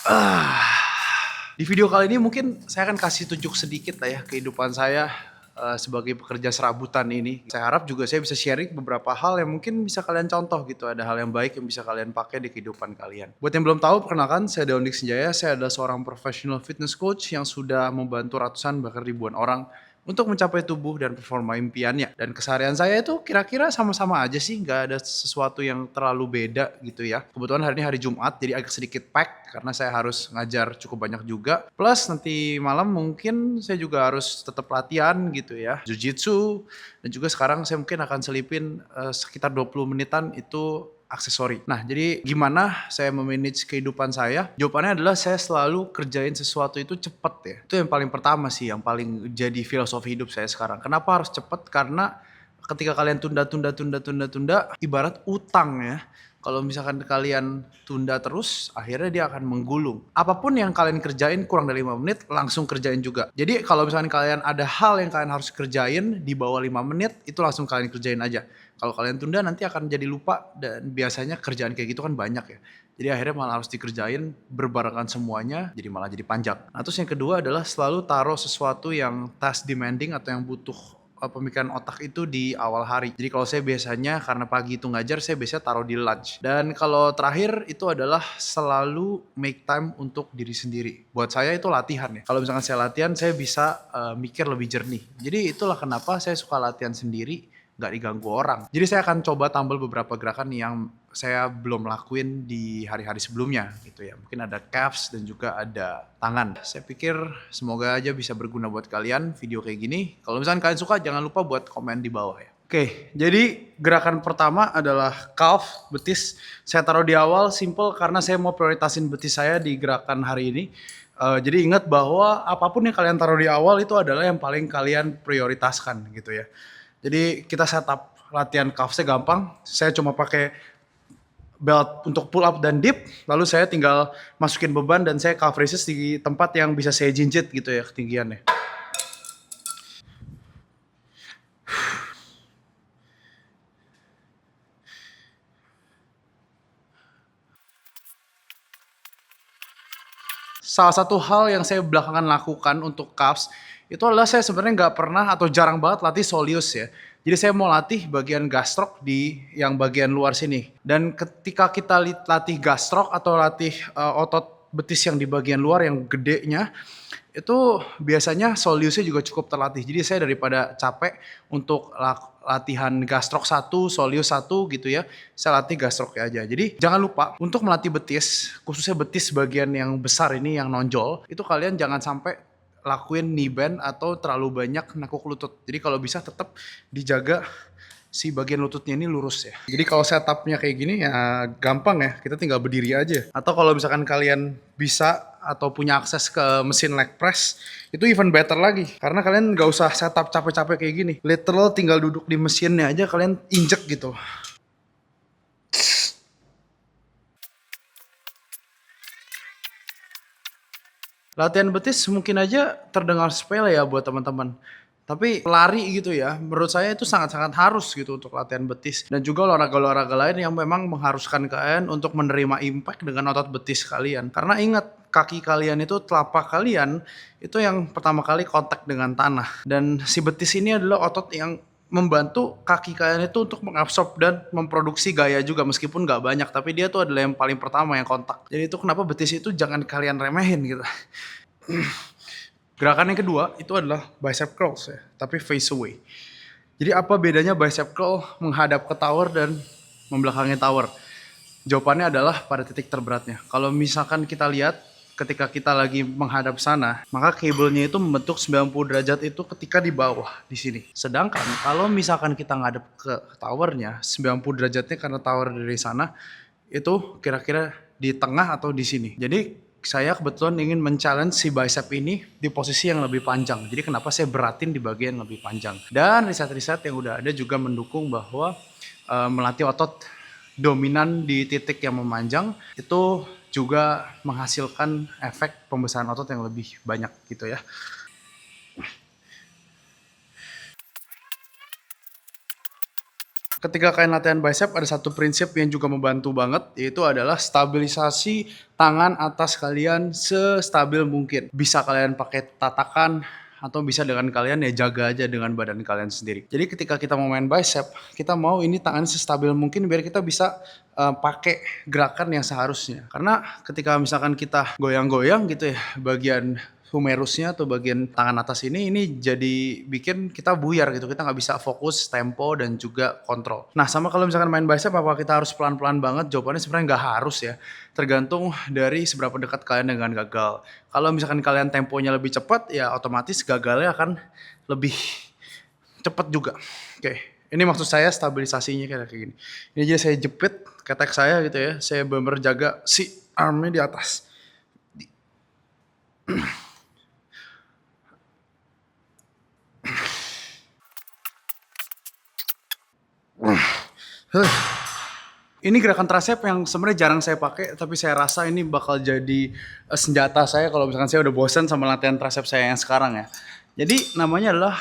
Ah, di video kali ini mungkin saya akan kasih tunjuk sedikit lah ya kehidupan saya sebagai pekerja serabutan ini. Saya harap juga saya bisa sharing beberapa hal yang mungkin bisa kalian contoh gitu. Ada hal yang baik yang bisa kalian pakai di kehidupan kalian. Buat yang belum tahu, perkenalkan saya Daun Senjaya. Saya adalah seorang professional fitness coach yang sudah membantu ratusan bahkan ribuan orang untuk mencapai tubuh dan performa impiannya. Dan keseharian saya itu kira-kira sama-sama aja sih, nggak ada sesuatu yang terlalu beda gitu ya. Kebetulan hari ini hari Jumat, jadi agak sedikit pack karena saya harus ngajar cukup banyak juga. Plus nanti malam mungkin saya juga harus tetap latihan gitu ya, jiu-jitsu. Dan juga sekarang saya mungkin akan selipin sekitar 20 menitan itu aksesori. Nah, jadi gimana saya memanage kehidupan saya? Jawabannya adalah saya selalu kerjain sesuatu itu cepet ya. Itu yang paling pertama sih, yang paling jadi filosofi hidup saya sekarang. Kenapa harus cepet? Karena ketika kalian tunda, ibarat utang ya. Kalau misalkan kalian tunda terus, akhirnya dia akan menggulung. Apapun yang kalian kerjain kurang dari 5 menit, langsung kerjain juga. Jadi kalau misalkan kalian ada hal yang kalian harus kerjain di bawah 5 menit, itu langsung kalian kerjain aja. Kalau kalian tunda nanti akan jadi lupa dan biasanya kerjaan kayak gitu kan banyak ya. Jadi akhirnya malah harus dikerjain berbarengan semuanya, jadi malah jadi panjang. Nah terus yang kedua adalah selalu taruh sesuatu yang task demanding atau yang butuh pemikiran otak itu di awal hari. Jadi kalau saya biasanya karena pagi itu ngajar, saya biasanya taruh di lunch. Dan kalau terakhir itu adalah selalu make time untuk diri sendiri. Buat saya itu latihan ya. Kalau misalkan saya latihan, saya bisa mikir lebih jernih. Jadi itulah kenapa saya suka latihan sendiri, nggak diganggu orang. Jadi saya akan coba tambal beberapa gerakan yang saya belum lakuin di hari-hari sebelumnya gitu ya. Mungkin ada calves dan juga ada tangan. Saya pikir semoga aja bisa berguna buat kalian video kayak gini. Kalau misalkan kalian suka jangan lupa buat komen di bawah ya. Oke, jadi gerakan pertama adalah calf, betis. Saya taruh di awal, simple karena saya mau prioritasin betis saya di gerakan hari ini. Jadi ingat bahwa apapun yang kalian taruh di awal itu adalah yang paling kalian prioritaskan gitu ya. Jadi kita setup latihan calf-nya gampang. Saya cuma pakai belt untuk pull up dan dip, lalu saya tinggal masukin beban dan saya calf raises di tempat yang bisa saya jinjit gitu ya ketinggiannya. Salah satu hal yang saya belakangan lakukan untuk calves itu adalah saya sebenarnya nggak pernah atau jarang banget latih soleus ya. Jadi saya mau latih bagian gastroc di yang bagian luar sini. Dan ketika kita latih gastroc atau latih otot betis yang di bagian luar yang gedenya, itu biasanya soleusnya juga cukup terlatih. Jadi saya daripada capek untuk latihan gastroc 1, soleus 1 gitu ya, saya latih gastroc aja. Jadi jangan lupa untuk melatih betis, khususnya betis bagian yang besar ini yang nonjol, itu kalian jangan sampai lakuin knee bend atau terlalu banyak nekuk lutut. Jadi kalau bisa tetap dijaga si bagian lututnya ini lurus ya. Jadi kalau setupnya kayak gini ya gampang ya, kita tinggal berdiri aja. Atau kalau misalkan kalian bisa atau punya akses ke mesin leg press, itu even better lagi. Karena kalian nggak usah setup capek-capek kayak gini. Literal tinggal duduk di mesinnya aja kalian injek gitu. Latihan betis mungkin aja terdengar sepele ya buat teman-teman. Tapi lari gitu ya, menurut saya itu sangat-sangat harus gitu untuk latihan betis. Dan juga olahraga-olahraga lain yang memang mengharuskan kalian untuk menerima impact dengan otot betis kalian. Karena ingat, kaki kalian itu, telapak kalian, itu yang pertama kali kontak dengan tanah. Dan si betis ini adalah otot yang membantu kaki kalian itu untuk mengabsorb dan memproduksi gaya juga meskipun nggak banyak, tapi dia tuh adalah yang paling pertama yang kontak. Jadi itu kenapa betis itu jangan kalian remehin gitu. Gerakan yang kedua itu adalah bicep curls ya, tapi face away. Jadi apa bedanya bicep curl menghadap ke tower dan membelakangi tower? Jawabannya adalah pada titik terberatnya. Kalau misalkan kita lihat ketika kita lagi menghadap sana, maka kabelnya itu membentuk 90 derajat itu ketika di bawah di sini. Sedangkan kalau misalkan kita ngadep ke towernya, 90 derajatnya karena tower dari sana, itu kira-kira di tengah atau di sini. Jadi saya kebetulan ingin men-challenge si bicep ini di posisi yang lebih panjang. Jadi kenapa saya beratin di bagian lebih panjang. Dan riset-riset yang udah ada juga mendukung bahwa melatih otot dominan di titik yang memanjang itu juga menghasilkan efek pembesaran otot yang lebih banyak gitu ya. Ketika kalian latihan bicep ada satu prinsip yang juga membantu banget, yaitu adalah stabilisasi tangan atas kalian sestabil mungkin. Bisa kalian pakai tatakan atau bisa dengan kalian ya jaga aja dengan badan kalian sendiri. Jadi ketika kita mau main bicep, kita mau ini tangan sestabil mungkin biar kita bisa pakai gerakan yang seharusnya. Karena ketika misalkan kita goyang-goyang gitu ya, bagian humerusnya atau bagian tangan atas ini jadi bikin kita buyar gitu, kita nggak bisa fokus tempo dan juga kontrol. Nah sama kalau misalkan main bicep apa kita harus pelan-pelan banget? Jawabannya sebenarnya nggak harus ya, tergantung dari seberapa dekat kalian dengan gagal. Kalau misalkan kalian temponya lebih cepat ya otomatis gagalnya akan lebih cepat juga. Oke, ini maksud saya stabilisasinya kayak gini. Ini aja saya jepit ketek saya gitu ya, saya bener-bener jaga si armnya di atas. Ini gerakan tricep yang sebenarnya jarang saya pakai, tapi saya rasa ini bakal jadi senjata saya kalau misalkan saya udah bosan sama latihan tricep saya yang sekarang ya. Jadi namanya adalah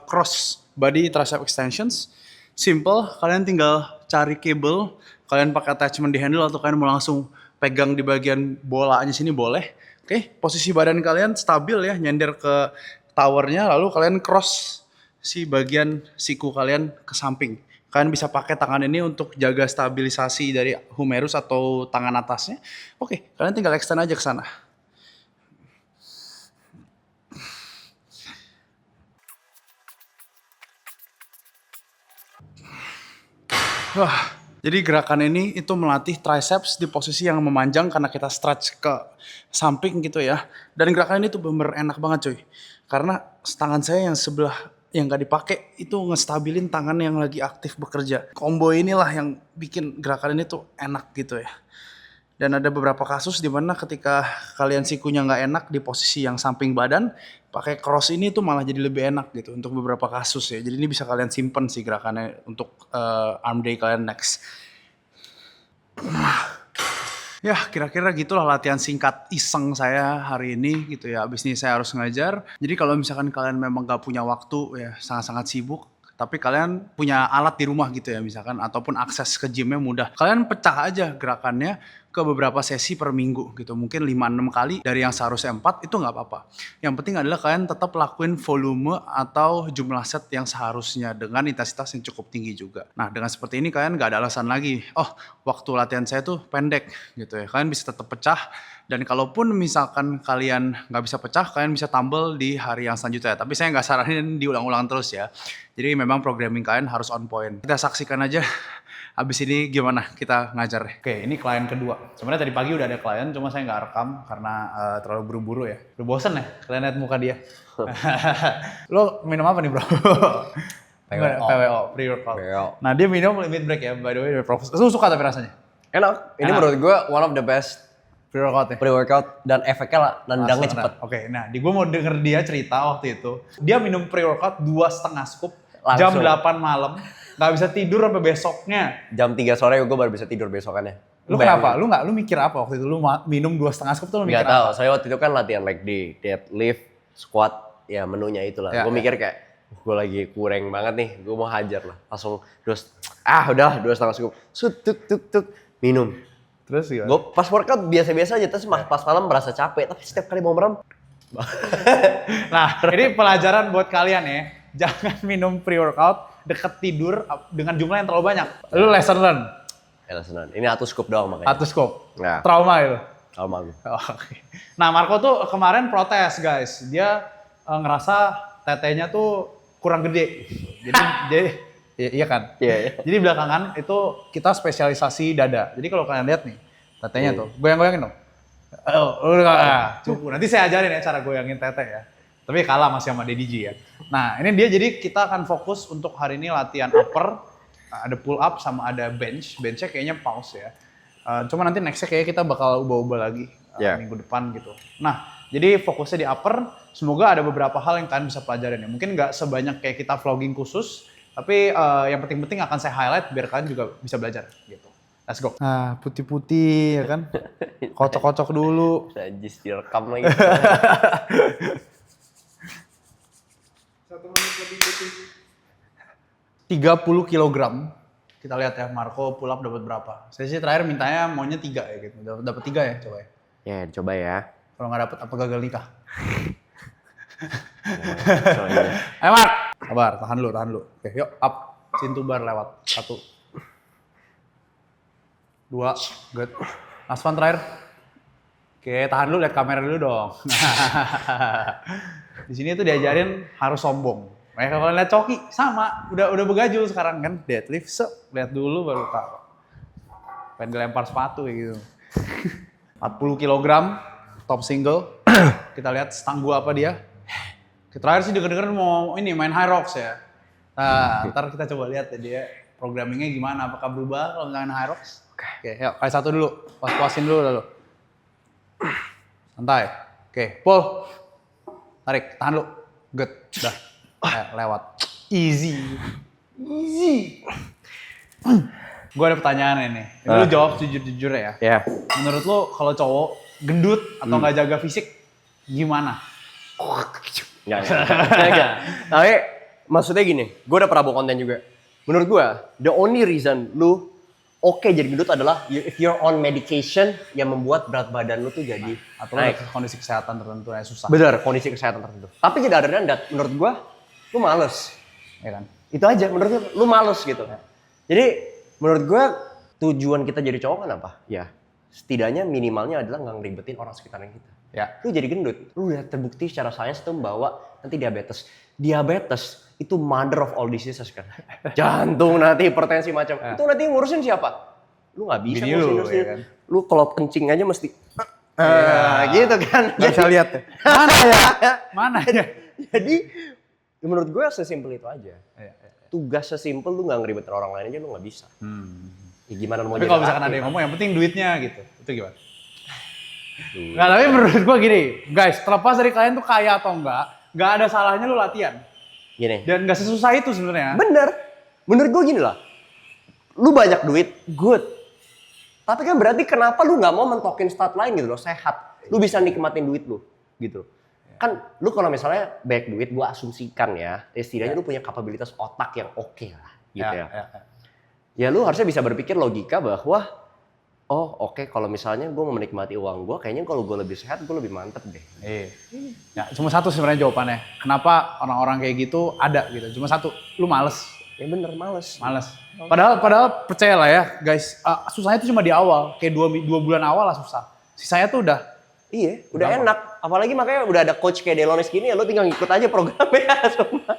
cross body tricep extensions. Simple, kalian tinggal cari kabel, kalian pakai attachment di handle atau kalian mau langsung pegang di bagian bolanya sini boleh. Oke, posisi badan kalian stabil ya, nyender ke towernya, lalu kalian cross si bagian siku kalian ke samping. Kalian bisa pakai tangan ini untuk jaga stabilisasi dari humerus atau tangan atasnya. Oke, kalian tinggal extend aja ke sana. Wah, jadi gerakan ini itu melatih triceps di posisi yang memanjang karena kita stretch ke samping gitu ya. Dan gerakan ini tuh bener enak banget cuy. Karena tangan saya yang sebelah yang gak dipakai itu ngestabilin tangan yang lagi aktif bekerja. Combo inilah yang bikin gerakan ini tuh enak gitu ya. Dan ada beberapa kasus di mana ketika kalian sikunya nggak enak di posisi yang samping badan, pakai cross ini tuh malah jadi lebih enak gitu untuk beberapa kasus ya. Jadi ini bisa kalian simpen sih gerakannya untuk arm day kalian next. Ya kira-kira gitulah latihan singkat iseng saya hari ini gitu ya. Abis ini saya harus ngajar. Jadi kalau misalkan kalian memang gak punya waktu ya sangat-sangat sibuk. Tapi kalian punya alat di rumah gitu ya misalkan. Ataupun akses ke gymnya mudah. Kalian pecah aja gerakannya ke beberapa sesi per minggu gitu. Mungkin 5-6 kali dari yang seharusnya 4 itu gak apa-apa. Yang penting adalah kalian tetap lakuin volume atau jumlah set yang seharusnya dengan intensitas yang cukup tinggi juga. Nah dengan seperti ini kalian gak ada alasan lagi. Oh waktu latihan saya tuh pendek gitu ya. Kalian bisa tetap pecah. Dan kalaupun misalkan kalian nggak bisa pecah, kalian bisa tumble di hari yang selanjutnya. Tapi saya nggak saranin diulang-ulang terus ya. Jadi memang programming kalian harus on point. Kita saksikan aja abis ini gimana kita ngajar. Oke, ini klien kedua. Sebenarnya tadi pagi udah ada klien, cuma saya nggak rekam karena terlalu buru-buru ya. Udah bosen ya kalian lihat muka dia. Lo minum apa nih bro? PWO, pre-workout. Nah dia minum limit break ya, by the way. Lu suka tapi rasanya? Enak. Ini menurut gue one of the best pre-workout dan efeknya lah, nendangnya cepet. Oke, nah gue mau denger dia cerita waktu itu. Dia minum pre-workout 2,5 scoop Langsung. jam 8 malam. Gak bisa tidur sampai besoknya. Jam 3 sore gue baru bisa tidur besokannya. Lu kenapa? Lu mikir apa waktu itu? Lu minum 2,5 scoop tuh lu mikir Gak tahu. apa? Saya waktu itu kan latihan leg day, deadlift, squat, ya menunya itulah. Ya, Gue mikir kayak, gue lagi kurang banget nih, gue mau hajar lah. Langsung udah 2,5 scoop. Tuk, minum. Terus gimana? Gue pas workout biasa-biasa aja, terus pas malam merasa capek, tapi setiap kali mau merem. Nah, ini pelajaran buat kalian ya. Jangan minum pre-workout deket tidur dengan jumlah yang terlalu banyak. Lu lesson learn. Ini 1 scoop doang makanya. 1 scoop. Nah. Trauma itu. Trauma gue. Oke. Nah, Marco tuh kemarin protes, guys. Dia ngerasa tetenya tuh kurang gede. Jadi iya kan? Iya. Jadi belakangan itu kita spesialisasi dada. Jadi kalau kalian lihat nih, tetenya tuh, goyang-goyangin dong. Cukup. Nanti saya ajarin ya cara goyangin tete ya. Tapi kalah masih sama Deddy G ya. Nah, ini dia jadi kita akan fokus untuk hari ini latihan upper, ada pull up sama ada bench. Benchnya kayaknya pause ya. Cuma nanti nextnya kayaknya kita bakal ubah-ubah lagi minggu depan gitu. Nah, jadi fokusnya di upper. Semoga ada beberapa hal yang kalian bisa pelajarin ya. Mungkin nggak sebanyak kayak kita vlogging khusus, tapi yang penting-penting akan saya highlight biar kalian juga bisa belajar gitu. Let's go. Nah, putih-putih ya kan. Kocok-kocok dulu. Najis direkam lagi. 1 menit lebih putih. 30 kg Kita lihat ya, Marco pull up dapat berapa. Saya sih terakhir mintanya maunya 3 ya gitu. Dapat 3 ya, coba ya. Ya, coba ya. Kalau nggak dapat apa gagal nikah? Soalnya. Ayo Mark. Sabar, tahan dulu. Oke, yuk up. Chin to bar lewat. 1. 2, good. Last one terakhir. Oke, tahan dulu, lihat kamera dulu dong. Di sini tuh diajarin harus sombong. Mereka kalau lihat Coki sama, udah begaju sekarang kan deadlift, lihat dulu baru tahu. Pengen dilempar sepatu kayak gitu. 40 kg top single. Kita lihat stang gua apa dia. Terakhir sih denger mau ini main high rocks ya. Nah, ntar kita coba lihat ya dia programmingnya gimana, apakah berubah kalau misalnya high rocks. Oke, yuk kali 1 dulu, puas-puasin dulu lalu. Santai. Oke, pull. Tarik, tahan lu. Good, udah. Lewat. Easy. Gue ada pertanyaan ini. Lu jawab jujur-jujur ya. Ya. Menurut lu kalau cowok gendut atau nggak jaga fisik gimana? Enggak. Tapi maksudnya gini, gue udah pernah buat konten juga. Menurut gue, the only reason lu oke jadi gendut adalah if you're on medication yang membuat berat badan lu tuh jadi Atau lu ada kondisi kesehatan tertentu yang susah. bener, kondisi kesehatan tertentu. Tapi tidak ada that, menurut gue, lu males. Ya kan? Itu aja, menurut gue, lu males gitu. Jadi, menurut gue, tujuan kita jadi cowok kan apa? Ya, setidaknya minimalnya adalah nggak ngeribetin orang sekitarnya kita. Ya. Lu jadi gendut, lu udah terbukti secara sains itu membawa nanti diabetes. Diabetes itu mother of all diseases kan. Jantung nanti, hipertensi macam. Itu nanti ngurusin siapa? Lu nggak bisa Bini ngurusin. lu, ya kan? Lu kalau kencing aja mesti gitu kan. Gak bisa lihat ya. Mana ya? Jadi menurut gue sesimpel itu aja. Tugas sesimpel lu nggak ngeribetin orang lain aja lu nggak bisa. Ya gimana lu mau Tapi jadi kalau misalkan atlet? ada yang ngomong yang penting duitnya gitu. Itu gimana? Nggak, tapi menurut gua gini, guys, terlepas dari kalian tuh kaya atau nggak ada salahnya lu latihan. Gini. Dan nggak sesusah itu sebenarnya. Bener. Menurut gue gini lah. Lu banyak duit, good. Tapi kan berarti kenapa lu nggak mau mentokin start line gitu loh, sehat. Lu bisa nikmatin duit lu, gitu. Kan lu kalau misalnya banyak duit, gua asumsikan ya, setidaknya lu punya kapabilitas otak yang oke lah, gitu ya. Ya lu harusnya bisa berpikir logika bahwa, oh oke, kalau misalnya gue mau menikmati uang gue, kayaknya kalau gue lebih sehat, gue lebih mantep deh. Ya, cuma satu sebenarnya jawabannya. Kenapa orang-orang kayak gitu ada gitu? Cuma satu, lu males. Ya bener, males. Padahal percayalah ya, guys. Susahnya itu cuma di awal, kayak 2 bulan awal lah susah. Sisanya tuh udah. Iya, udah enak. Apalagi makanya udah ada coach kayak Delonis gini, ya lu tinggal ngikut aja programnya semua.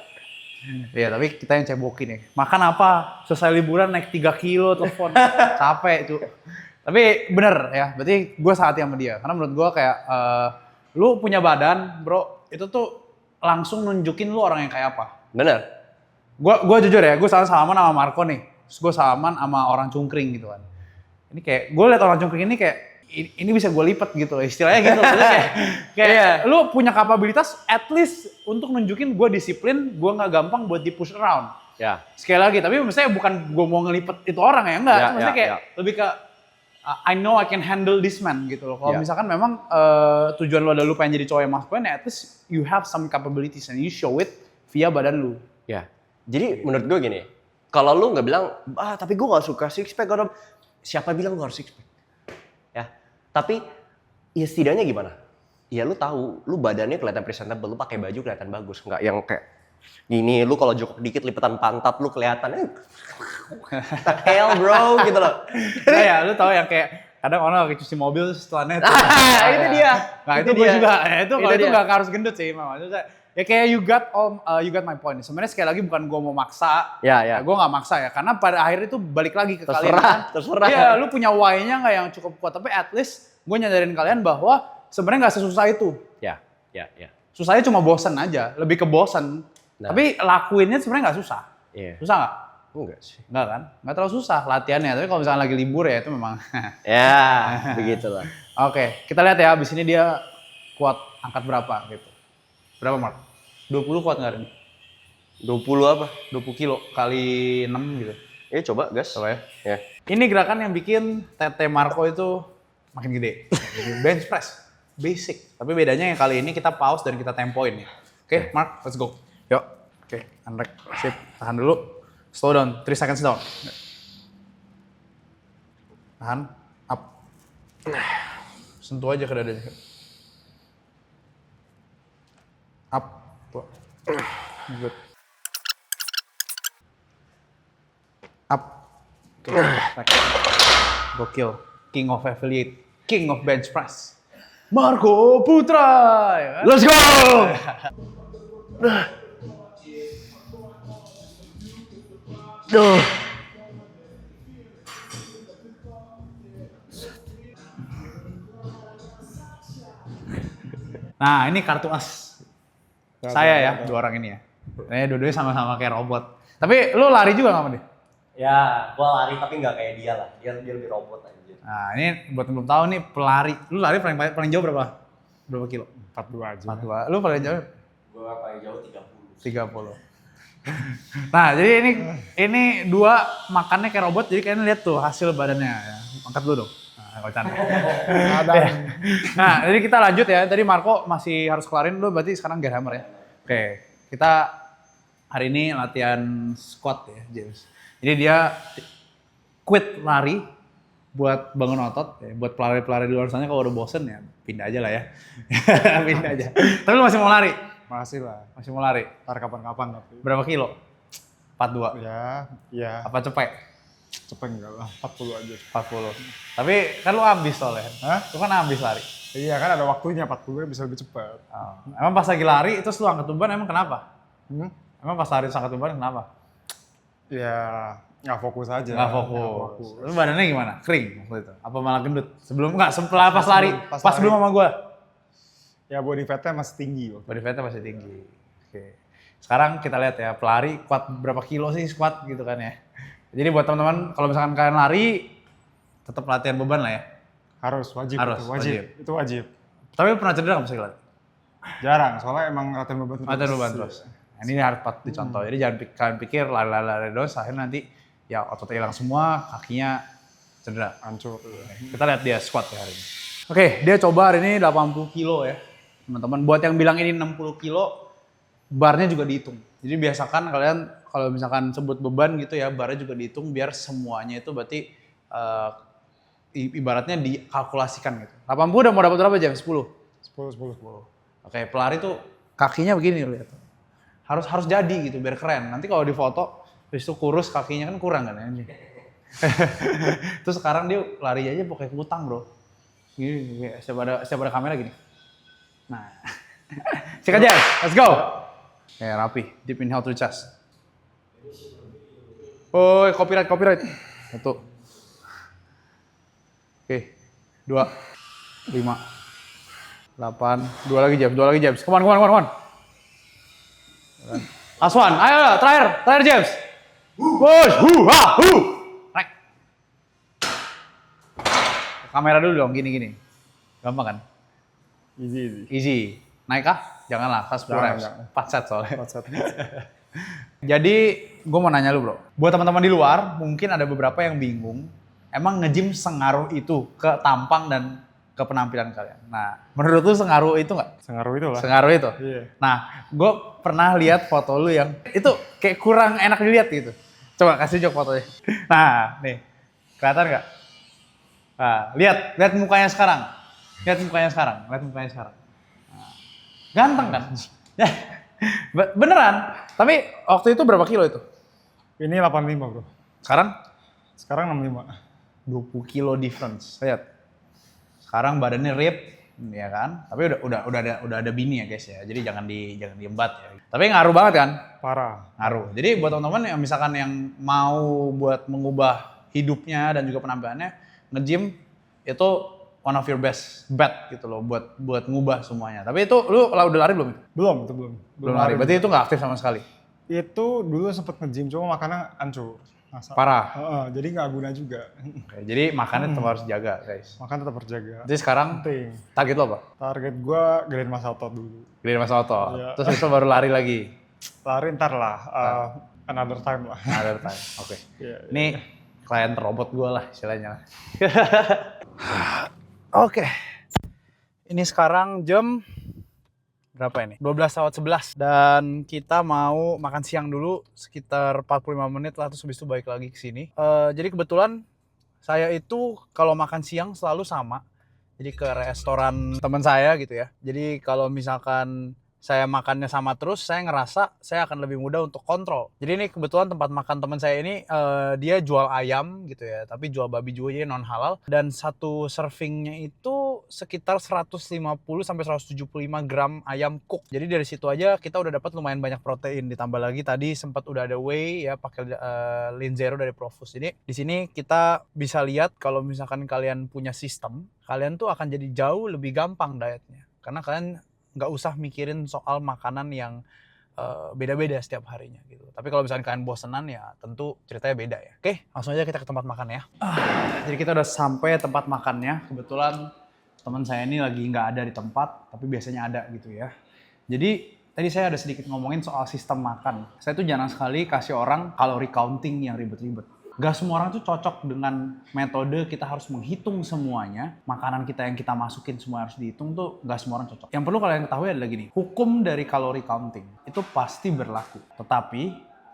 Iya, tapi kita yang cebokin ya. Makan apa? Selesai liburan naik 3 kilo telepon. Capek itu. Tapi bener ya, berarti gue sehati sama dia. Karena menurut gue kayak, lu punya badan, bro, itu tuh langsung nunjukin lu orang yang kayak apa. Bener. Gue jujur ya, gue salaman sama Marco nih. Terus gue salaman sama orang cungkring gitu kan. Ini kayak, gue liat orang cungkring ini kayak, ini bisa gue lipat gitu loh, istilahnya gitu. kayak lu punya kapabilitas at least untuk nunjukin gue disiplin, gue nggak gampang buat di push around. Ya. Sekali lagi, tapi maksudnya bukan gue mau ngelipet itu orang ya, enggak. Maksudnya kayak lebih ke I know I can handle this man gitu loh. Kalau misalkan memang tujuan lo adalah lu pengen jadi cowok yang maskulin, ya at least you have some capabilities and you show it via badan lu. Ya. Jadi menurut gue gini, kalau lu nggak bilang, tapi gue nggak suka six pack, siapa bilang gue harus six pack? Ya. Tapi ya setidaknya gimana? Ya lu tahu, lu badannya kelihatan presentable, lu pakai baju kelihatan bagus, nggak yang kayak gini, lu kalau jongkok dikit lipetan pantat lu kelihatan hell bro gitu loh. Nah ya, lu tahu yang kayak kadang orang lagi cuci mobil setelahnya itu. Itu dia. Nah itu gue juga. Itu kalau itu nggak harus gendut sih, maksudnya. Ya kayak you got my point. Sebenarnya sekali lagi bukan gue mau maksa. Ya. Gue nggak maksa ya, karena pada akhirnya itu balik lagi ke kalian. Terserah. Iya, lu punya why-nya nggak yang cukup kuat, tapi at least gue nyadarin kalian bahwa sebenarnya nggak sesusah itu. Ya. Susahnya cuma bosen aja, lebih ke bosen. Nah. Tapi lakuinnya sebenarnya nggak susah. Iya. Susah nggak? Enggak sih. Enggak kan? Nggak terlalu susah latihannya. Tapi kalau misalnya lagi libur ya itu memang. Ya, begitulah. Oke, kita lihat ya. Abis ini dia kuat angkat berapa gitu. Berapa Mark? 20 kuat nggak hari ini? 20 apa? 20 kilo kali 6 gitu. Coba gas. Coba ya. Ya. Ini gerakan yang bikin tete Marco itu makin gede. Jadi bench press. Basic. Tapi bedanya yang kali ini kita pause dan kita tempoin ya. Oke, Mark, let's go. Yuk. Oke, unrack. Sip. Tahan dulu. Slow down. 3 seconds down. Tahan. Up. Sentuh aja ke dadanya. Up. Good. Up. Oke. Gokil. King of affiliate. King of bench press. Marco Putra. Ya kan? Let's go! Duh. Nah, ini kartu as. Saya ya, dua orang ini ya. Dua-duanya sama-sama kayak robot. Tapi lu lari juga nggak sama dia? Ya, gua lari tapi nggak kayak dia lah. Dia lebih robot aja. Nah, ini buat yang belum tahu nih pelari. Lu lari paling jauh berapa? Berapa kilo? 42 aja. 42. Lu paling jauh? Gua paling jauh 30. 30. Nah, jadi ini dua makannya kayak robot, jadi kalian lihat tuh hasil badannya. Ya. Angkat dulu dong. Nah, kalau canda. Nah, jadi kita lanjut ya. Tadi Marco masih harus kelarin dulu, berarti sekarang Gearhammer ya. Oke, kita hari ini latihan squat ya, James. Jadi dia quit lari buat bangun otot, ya. Buat pelari-pelari di luar sana kalau udah bosen ya pindah aja lah ya. Pindah aja. Tapi lu masih mau lari? Masih lah. Masih mau lari? Ntar kapan-kapan tapi. Berapa kilo? 42? Ya. Apa cepet? Cepet enggak lah. 40 aja. 40. Tapi kan lu ambis soalnya. Hah? Lu kan ambis lari. Iya kan ada waktunya 40 bisa lebih cepat. Oh. Emang pas lagi lari terus lu angkat beban emang kenapa? Hmm? Emang pas lari terus angkat beban kenapa? Ya nggak fokus aja. Nggak fokus. Lu badannya gimana? Kering waktu itu? Apa malah gendut? Sebelum enggak, setelah pas lari. Pas belum sama gua. Ya body fatnya masih tinggi. Body fatnya masih tinggi. Oke. Sekarang kita lihat ya, pelari kuat berapa kilo sih squat gitu kan ya. Jadi buat teman-teman kalau misalkan kalian lari tetap latihan beban lah ya. Harus, wajib. Harus, itu wajib. Itu wajib. Tapi lu pernah cedera nggak pas lagi lari? Jarang, soalnya emang latihan beban terus. Latihan beban terus. Nah, ini harus dicontoh. Jadi jangan kalian pikir lari-lari doang, akhirnya nanti ya ototnya hilang semua, kakinya cedera. Hancur. Kita lihat dia squat ya hari ini. Oke, dia coba hari ini 80 kilo ya. Teman-teman, buat yang bilang ini 60 kilo, barnya juga dihitung. Jadi biasakan kalian kalau misalkan sebut beban gitu ya, barnya juga dihitung biar semuanya itu berarti ibaratnya dikalkulasikan gitu. 80 udah mau dapat berapa jam? 10? 10. Oke, pelari tuh kakinya begini lihat. Harus jadi gitu biar keren. Nanti kalau difoto terus itu kurus kakinya kan kurang kan ya. Terus sekarang dia lari aja pakai kutang, Bro. Gini, setiap ada kamera gini. Nah. Cek aja. Let's go. Kayak rapi, deep inhale through chest. Oh, copyright. 1. Oke. 2. 5. 8. 2 lagi James. Come on. Last one. Ayo, terakhir James. Push. Rek. Kamera dulu dong, gini. Gampang kan? Easy. Naik kah? Janganlah, 10 reps. 4 set soalnya. 4 set. Jadi, gue mau nanya lu bro. Buat teman-teman di luar, mungkin ada beberapa yang bingung. Emang nge-gym sengaruh itu ke tampang dan ke penampilan kalian? Nah, menurut lu sengaruh itu nggak? Sengaruh itu lah. Sengaruh itu? Iya. Nah, gue pernah lihat foto lu yang itu kayak kurang enak dilihat gitu. Coba kasih jok fotonya. Nah, nih. Kelihatan nggak? Nah, lihat mukanya sekarang. Lihat mukanya sekarang. Nah, ganteng kan? Beneran. Tapi waktu itu berapa kilo itu? Ini 85 bro. Sekarang? Sekarang 65. 20 kilo difference. Lihat. Sekarang badannya rip, ya kan? Tapi udah ada bini ya guys ya. Jadi jangan diembat ya. Tapi ngaruh banget kan? Parah. Ngaruh. Jadi buat teman-teman yang misalkan yang mau buat mengubah hidupnya dan juga penampilannya, nge-gym itu one of your best bet gitu loh buat ngubah semuanya. Tapi itu lu udah lari belum? Belum. Belum lari. Berarti itu nggak aktif sama sekali. Itu dulu sempet nge-gym cuma makannya hancur. Parah. Jadi nggak guna juga. Oke, jadi makannya tetap harus jaga guys. Makan tetap terjaga. Jadi sekarang Penting. target lo apa? Target gua gedein masa otot dulu. Gedein masa otot. Iya. Terus itu baru lari lagi. Lari ntar lah. Another time lah. Another time. Oke. Iya. Ini klien robot gue lah istilahnya. Oke. Ini sekarang jam berapa ini? 12:11 dan kita mau makan siang dulu sekitar 45 menit lah terus habis itu balik lagi ke sini. Jadi kebetulan Saya itu kalau makan siang selalu sama. Jadi ke restoran teman saya gitu ya. Jadi kalau misalkan saya makannya sama terus, saya ngerasa saya akan lebih mudah untuk kontrol. Jadi ini kebetulan tempat makan teman saya ini dia jual ayam gitu ya, tapi jual babi juga jadi non halal. Dan satu servingnya itu sekitar 150 sampai 175 gram ayam cook. Jadi dari situ aja kita udah dapat lumayan banyak protein. Ditambah lagi tadi sempat udah ada whey ya pakai Lean Zero dari Profus. Jadi di sini kita bisa lihat kalau misalkan kalian punya sistem, kalian tuh akan jadi jauh lebih gampang dietnya. Karena kalian nggak usah mikirin soal makanan yang beda-beda setiap harinya gitu. Tapi kalau misalkan kalian bosenan ya tentu ceritanya beda ya. Oke, langsung aja kita ke tempat makan ya. Jadi kita udah sampai tempat makannya. Kebetulan teman saya ini lagi nggak ada di tempat, tapi biasanya ada gitu ya. Jadi tadi saya ada sedikit ngomongin soal sistem makan. Saya tuh jarang sekali kasih orang kalori counting yang ribet-ribet. Gak semua orang tuh cocok dengan metode kita harus menghitung semuanya. Makanan kita yang kita masukin semua harus dihitung tuh gak semua orang cocok. Yang perlu kalian ketahui adalah gini, hukum dari kalori counting itu pasti berlaku. Tetapi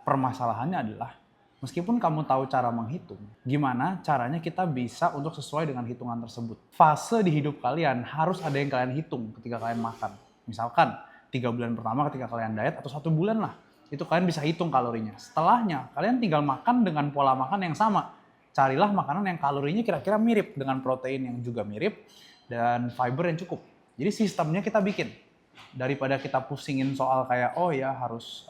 permasalahannya adalah meskipun kamu tahu cara menghitung, gimana caranya kita bisa untuk sesuai dengan hitungan tersebut. Fase di hidup kalian harus ada yang kalian hitung ketika kalian makan. Misalkan 3 bulan pertama ketika kalian diet atau 1 bulan lah. Itu kalian bisa hitung kalorinya. Setelahnya, kalian tinggal makan dengan pola makan yang sama. Carilah makanan yang kalorinya kira-kira mirip dengan protein yang juga mirip dan fiber yang cukup. Jadi sistemnya kita bikin. Daripada kita pusingin soal kayak, oh ya harus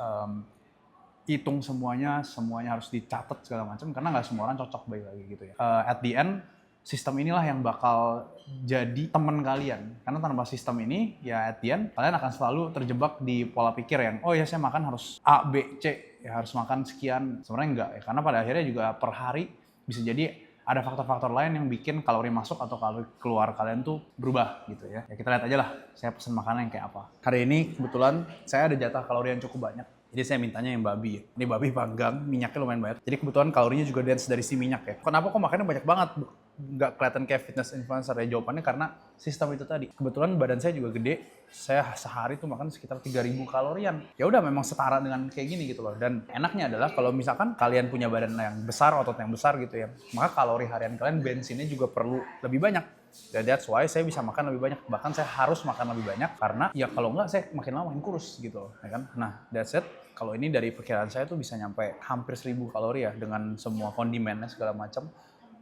hitung semuanya harus dicatat segala macam karena nggak semua orang cocok baik lagi gitu ya. At the end, sistem inilah yang bakal jadi teman kalian. Karena tanpa sistem ini, ya at the end, kalian akan selalu terjebak di pola pikir yang, oh ya saya makan harus A, B, C, ya harus makan sekian. Sebenarnya enggak ya, karena pada akhirnya juga per hari bisa jadi ada faktor-faktor lain yang bikin kalori masuk atau kalori keluar kalian tuh berubah gitu ya. Ya kita lihat aja lah, saya pesen makanan yang kayak apa. Hari ini kebetulan saya ada jatah kalori yang cukup banyak. Jadi saya mintanya yang babi ya. Ini babi panggang, minyaknya lumayan banyak. Jadi kebetulan kalorinya juga dense dari si minyak ya. Kenapa kok makannya banyak banget? Nggak kelihatan kayak fitness influencer ya, jawabannya karena sistem itu tadi. Kebetulan badan saya juga gede, saya sehari tuh makan sekitar 3.000 kalorian. Ya udah memang setara dengan kayak gini gitu loh. Dan enaknya adalah kalau misalkan kalian punya badan yang besar, otot yang besar gitu ya, maka kalori harian kalian bensinnya juga perlu lebih banyak. Dan that's why saya bisa makan lebih banyak. Bahkan saya harus makan lebih banyak karena ya kalau nggak saya makin lama makin kurus gitu loh, ya kan? Nah, that's it. Kalau ini dari perkiraan saya tuh bisa nyampe hampir 1.000 kalori ya dengan semua kondimennya segala macam.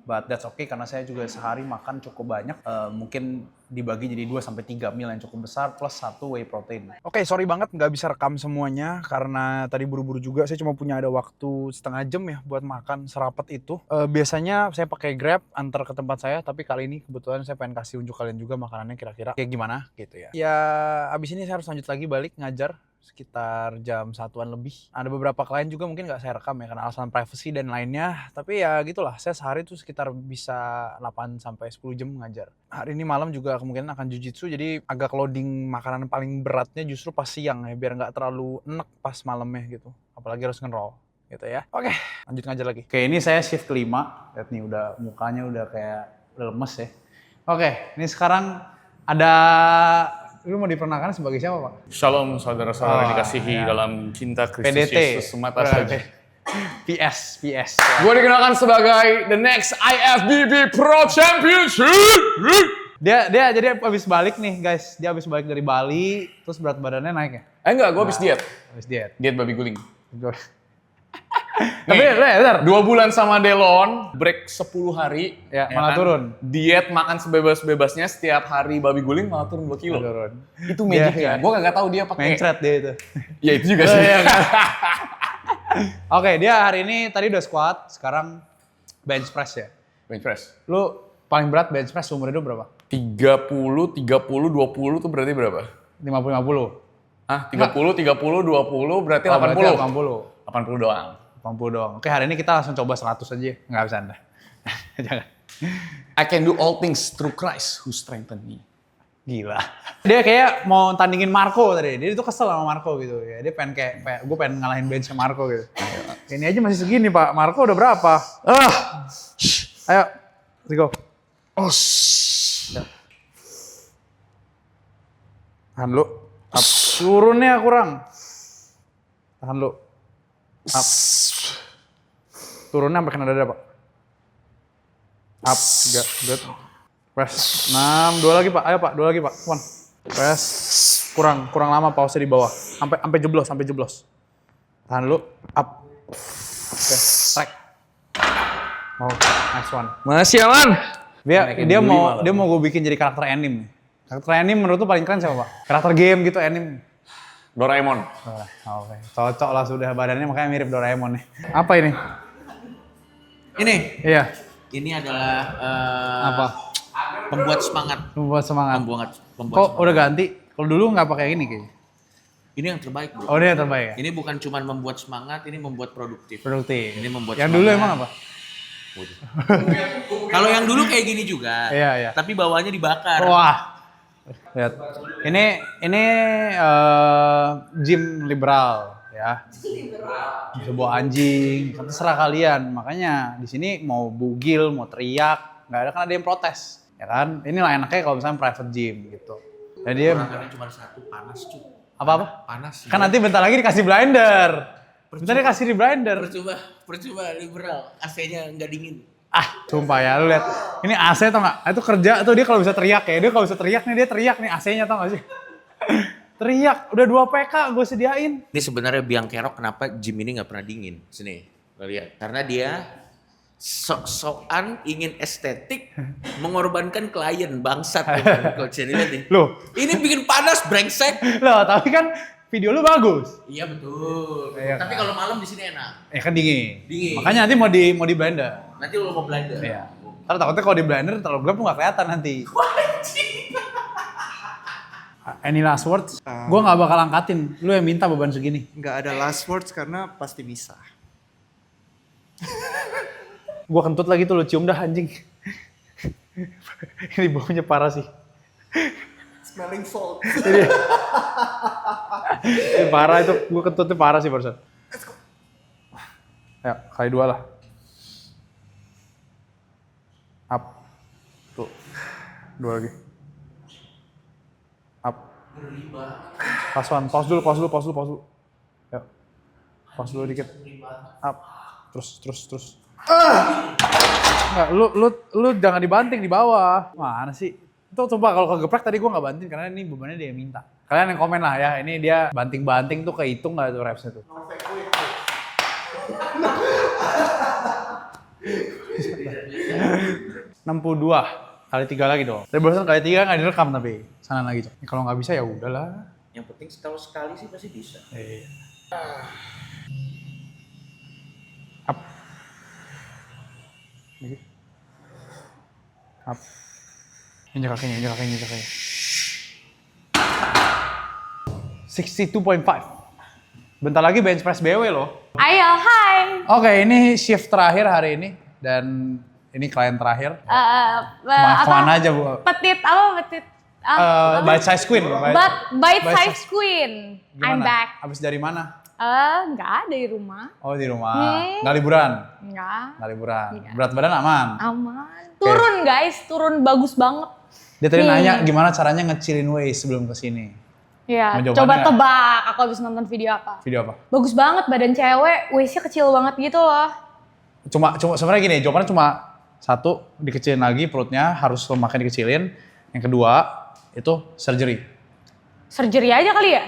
But that's okay karena saya juga sehari makan cukup banyak. Mungkin dibagi jadi 2-3 meal yang cukup besar plus 1 whey protein. Oke, sorry banget nggak bisa rekam semuanya karena tadi buru-buru juga. Saya cuma punya ada waktu setengah jam ya buat makan serapat itu. Biasanya saya pakai Grab antar ke tempat saya, tapi kali ini kebetulan saya pengen kasih unjuk kalian juga makanannya kira-kira kayak gimana gitu ya. Ya abis ini saya harus lanjut lagi balik ngajar sekitar jam 1-an lebih. Ada beberapa klien juga mungkin nggak saya rekam ya karena alasan privacy dan lainnya. Tapi ya gitulah, saya sehari tuh sekitar bisa 8-10 jam ngajar. Hari ini malam juga kemungkinan akan jujitsu, jadi agak loading makanan paling beratnya justru pas siang ya, biar nggak terlalu enek pas malamnya gitu. Apalagi harus nge-roll gitu ya. Oke, lanjut ngajar lagi. Oke, ini saya shift kelima. Lihat nih udah mukanya udah kayak udah lemes ya. Oke, ini sekarang ada. Lu mau diperkenalkan sebagai siapa, Pak? Shalom saudara-saudara yang dikasihi dalam cinta Kristus Yesus semata saja. PS. Gue dikenalkan sebagai the next IFBB Pro Championship. Dia jadi abis balik nih guys, dia abis balik dari Bali, terus berat badannya naik ya? Enggak, gue habis diet. Abis diet. Diet babi guling. Tapi bentar. 2 bulan sama Delon, break 10 hari. Ya, malah turun. Diet makan sebebas-bebasnya setiap hari babi guling malah turun 2 kilo. Turun. Itu magicnya. Iya. Gue kagak tahu dia pakai. Mencret dia itu. Ya itu juga sih. Oke, dia hari ini tadi udah squat, sekarang bench press ya. Bench press. Lu paling berat bench press seumur hidup berapa? 30, 20 tuh berarti berapa? 50-50. Ah, 30, 20 berarti 80. 80 doang. 80 doang. Oke, hari ini kita langsung coba 100 aja. Nggak bisa anda. Jangan. I can do all things through Christ who strengthen me. Gila. Dia kayak mau tandingin Marco tadi. Dia tuh kesel sama Marco gitu. Ya, dia pengen kayak gue pengen ngalahin bench ke Marco gitu. Ini aja masih segini Pak. Marco udah berapa? Ayo, let's go. Tahan lu. Turunnya kurang. Tahan lu. Up. Turunnya sampai kena dada Pak. Up, 3, good. Press, 6, 2 lagi Pak, ayo Pak, 2 lagi Pak, come on. Press, kurang lama pause di bawah, sampai jeblos. Tahan dulu, up. Oke, strike. Oke, nice one. Masih aman. Dia mau gue bikin jadi karakter anime. Karakter anime menurut lu paling keren siapa Pak? Karakter game gitu anime. Doraemon. Oke, cocok lah sudah badannya makanya mirip Doraemon nih. Apa ini? Ini, Iya, ini adalah apa? pembuat semangat. Membuat semangat. Pembuat Kok semangat. udah ganti? Kalau dulu nggak pakai ini kayaknya. Ini yang terbaik, bro. Oh, ini yang terbaik ya? Ini bukan cuma membuat semangat, ini membuat produktif. Produktif. Ini membuat yang dulu semangat. emang apa? Kalau yang dulu kayak gini juga. Iya. Tapi bawahnya dibakar. Wah. Lihat. Ini gym liberal ya. Sebuah anjing, kan terserah kalian. Makanya di sini mau bugil, mau teriak, nggak ada kan ada yang protes, ya kan? Inilah enaknya kalau misalnya private gym gitu. Jadi Karena cuma satu, panas cuy. apa? Panas. Kan nanti bentar lagi dikasih blender. Bentar dikasih di blender. Percuma liberal. AC-nya nggak dingin. Ah, sumpah ya, lu lihat. Ini AC tau nggak? Itu kerja tuh dia kalau bisa teriak ya. Dia kalau bisa teriak nih, dia teriak nih AC-nya tau nggak sih? Teriak, udah 2 PK gue sediain. Ini sebenarnya biang kerok kenapa gym ini nggak pernah dingin. Sini, lo lihat. Karena dia sok-sokan ingin estetik, mengorbankan klien bangsat. Coach ini lihat nih. Loh, Ini bikin panas brengsek. loh, tapi kan video lu bagus. Iya betul. Iya, Tapi kan? kalau malam di sini enak. Kan dingin. Dingin. Makanya nanti mau di blender. Nanti lo mau blender. Iya. Ntar takutnya kalau di blender terlalu gelap nggak kelihatan nanti. Any last words? Gue nggak bakal angkatin. Lu yang minta beban segini. Nggak ada last words karena pasti bisa. Gue kentut lagi tuh, lu cium dah anjing. Ini baunya parah sih. Smelling salt. Ini parah itu, gue kentutnya parah sih barusan. Ya, kali 2 lah. Up. Tuh. 2 lagi. Up. Pause dulu. Ya. Pause dulu dikit. Up. Terus. Nggak, lu jangan dibanting di bawah. Mana sih? Itu coba kalau kegeprek tadi gue nggak banting karena ini bebannya dia yang minta. Kalian yang komen lah ya, ini dia banting-banting tuh kehitung nggak tuh repsnya tuh? $62 kali 3 lagi dong. Dari barusan kali 3 nggak direkam tapi sana lagi Cok. Kalau nggak bisa ya udahlah. Yang penting kalau sekali sih pasti bisa. Iya. Up. Lagi. Up. Injak kakinya. 62.5. Bentar lagi bench press BW loh. Ayo, hai. Oke, ini shift terakhir hari ini dan ini klien terakhir. Kemana aja Bu? Petit. Bite size queen. Bite size queen. I'm back. Habis dari mana? Enggak, dari rumah. Oh di rumah. Nggak liburan? Enggak. Nggak liburan. Iya. Berat badan aman? Aman. Turun guys, turun bagus banget. Dia tadi Nih. nanya gimana caranya ngecilin waist sebelum kesini. Iya, Mau jawabannya? coba tebak aku habis nonton video apa. Video apa? Bagus banget badan cewek, waistnya kecil banget gitu loh. Cuma sebenarnya gini, jawabannya cuma satu, dikecilin lagi perutnya, harus lemaknya dikecilin. Yang kedua, itu surgery. Surgery aja kali ya?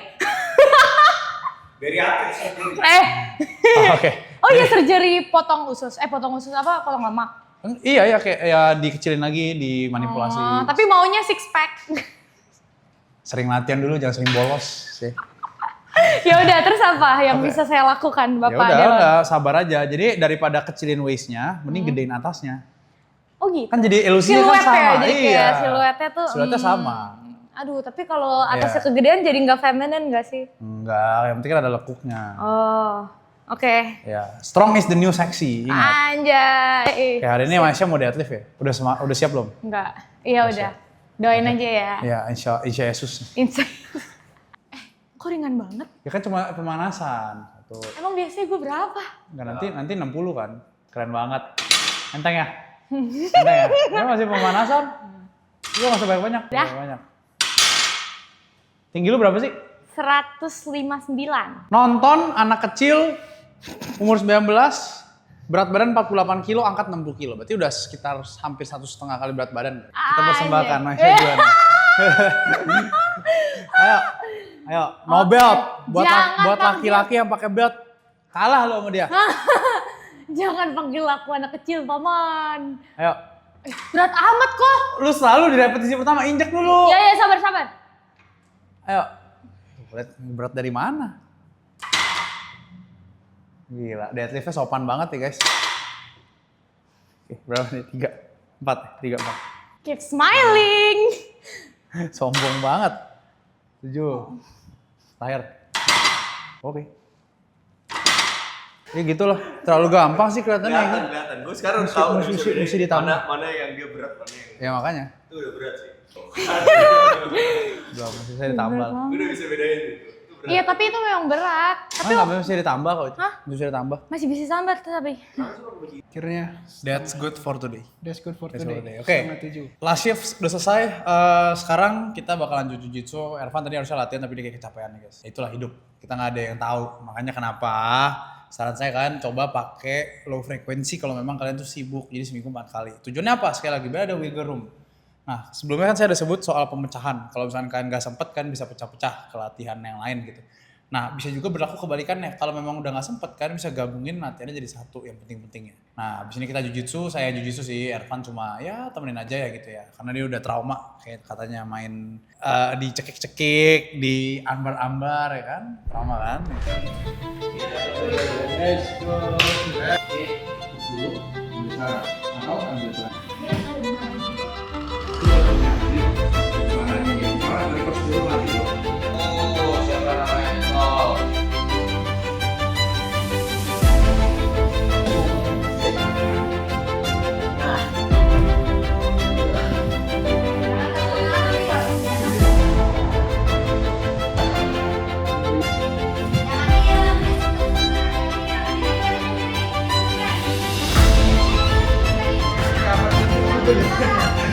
Oke. Oh iya surgery potong usus. Potong usus apa? Potong lemak. Iya ya, kayak ya dikecilin lagi, dimanipulasi. Tapi maunya six pack. Sering latihan dulu, jangan sering bolos sih. Ya udah, terus apa yang bisa saya lakukan, Ya Bapak udah, Dewan? sabar aja. Jadi daripada kecilin waistnya, mending gedein atasnya. Oh gitu. Kan jadi ilusinya kan Siluet sama. ya, jadi kayak Iya. siluetnya tuh. Siluetnya sama. Aduh, tapi kalau atasnya Iya. kegedean jadi nggak feminine nggak sih? Enggak, yang penting kan ada lekuknya. Oh, oke. Ya, strong is the new sexy. Ingat. Anjay. Kayak hari ini Masya mau deadlift ya? Udah siap belum? Enggak. Iya udah. Doain aja ya. Ya, insya Yesus. Kok ringan banget? Ya kan cuma pemanasan. Satu. Emang biasanya gue berapa? Enggak, nanti 60 kan. Keren banget. Enteng ya? Enteng ya? Ini masih pemanasan. Gue masih banyak-banyak. Dah. Banyak. Tinggi lu berapa sih? 159. Nonton anak kecil umur 19 Berat badan 48 kilo, angkat 60 kilo. Berarti udah sekitar hampir 1,5 kali berat badan. Kita persembahkan Maisha Juana. Ayo, no belt. Buat laki-laki yang pakai belt, kalah lo sama dia. Jangan panggil aku anak kecil, Paman. Ayo, Berat amat kok. lu selalu di repetisi pertama, injek dulu. Ya, sabar. Ayo, berat dari mana? Gila, deadliftnya sopan banget ya guys. Oke, berapa nih? 3, 4. Keep smiling. Sombong banget. 7. Terakhir. Oke. Ya gitu loh, terlalu gampang sih kelihatannya. Kelihatan. Gue sekarang tahu mesti ditambah. mana yang dia berat, mana yang Ya makanya. itu udah berat sih. Belum, masih saya ditambah. Gue udah bisa bedain itu. Iya, tapi itu memang berat. Tapi Nggak bisa ditambah kok. Hah? Bisa ditambah. masih bisa sambat tapi. Akhirnya, that's good for today. That's good for That's today. good for today. Oke, last shift udah selesai. Sekarang kita bakalan jujitsu. Ervan tadi harusnya latihan tapi dia kayak kecapean nih guys. Itulah hidup. Kita nggak ada yang tahu. Makanya kenapa saran saya kan coba pakai low frequency kalau memang kalian tuh sibuk. Jadi seminggu 4 kali. Tujuannya apa? Sekali lagi biar ada wiggle room. Nah, sebelumnya kan saya udah sebut soal pemecahan. Kalau misalkan kalian nggak sempet kan bisa pecah-pecah ke latihan yang lain gitu. Nah, bisa juga berlaku kebalikannya. Kalau memang udah nggak sempet kan bisa gabungin latihannya jadi satu yang penting-pentingnya. Nah, abis ini kita jujitsu, saya jujitsu sih, Ervan cuma ya temenin aja ya gitu ya. Karena dia udah trauma kayak katanya main dicekik-cekik, di ambar-ambar ya kan. Trauma kan. Let's go. Dulu, atau ambil Thank you.